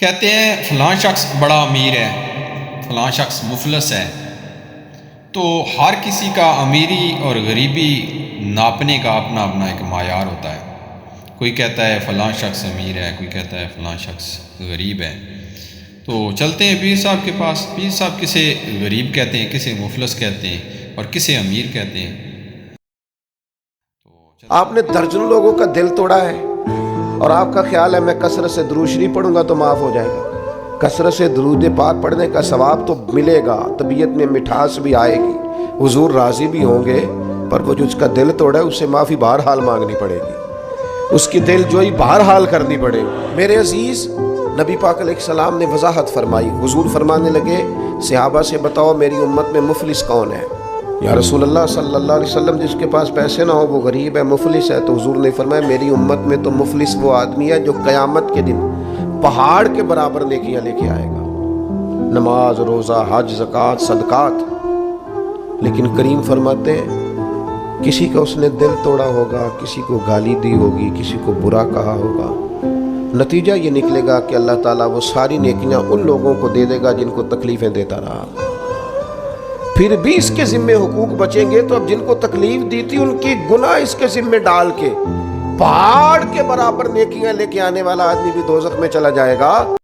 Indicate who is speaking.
Speaker 1: کہتے ہیں فلاں شخص بڑا امیر ہے، فلاں شخص مفلس ہے، تو ہر کسی کا امیری اور غریبی ناپنے کا اپنا اپنا ایک معیار ہوتا ہے۔ کوئی کہتا ہے فلاں شخص امیر ہے، کوئی کہتا ہے فلاں شخص غریب ہے۔ تو چلتے ہیں پیر صاحب کے پاس۔ پیر صاحب کسے غریب کہتے ہیں، کسے مفلس کہتے ہیں اور کسے امیر کہتے ہیں؟
Speaker 2: آپ نے درجنوں لوگوں کا دل توڑا ہے اور آپ کا خیال ہے میں کثرت سے درود شریف پڑھوں گا تو معاف ہو جائے گا۔ کثرت سے درود پاک پڑھنے کا ثواب تو ملے گا، طبیعت میں مٹھاس بھی آئے گی، حضور راضی بھی ہوں گے، پر وہ جو اس کا دل توڑا ہے اس سے معافی بہرحال مانگنی پڑے گی، اس کی دل جوئی بہرحال کرنی پڑے گی۔ میرے عزیز، نبی پاک علیہ السلام نے وضاحت فرمائی۔ حضور فرمانے لگے صحابہ سے بتاؤ میری امت میں مفلس کون ہے؟ یا رسول اللہ صلی اللہ علیہ وسلم جس کے پاس پیسے نہ ہو وہ غریب ہے، مفلس ہے۔ تو حضور نے فرمایا میری امت میں تو مفلس وہ آدمی ہے جو قیامت کے دن پہاڑ کے برابر نیکیاں لے کے آئے گا، نماز، روزہ، حج، زکوٰۃ، صدقات، لیکن کریم فرماتے ہیں کسی کا اس نے دل توڑا ہوگا، کسی کو گالی دی ہوگی، کسی کو برا کہا ہوگا، نتیجہ یہ نکلے گا کہ اللہ تعالیٰ وہ ساری نیکیاں ان لوگوں کو دے دے گا جن کو تکلیفیں دیتا رہا۔ پھر بھی اس کے ذمے حقوق بچیں گے تو اب جن کو تکلیف دی تھی ان کی گناہ اس کے ذمے ڈال کے پہاڑ کے برابر نیکیاں لے کے آنے والا آدمی بھی دوزخ میں چلا جائے گا۔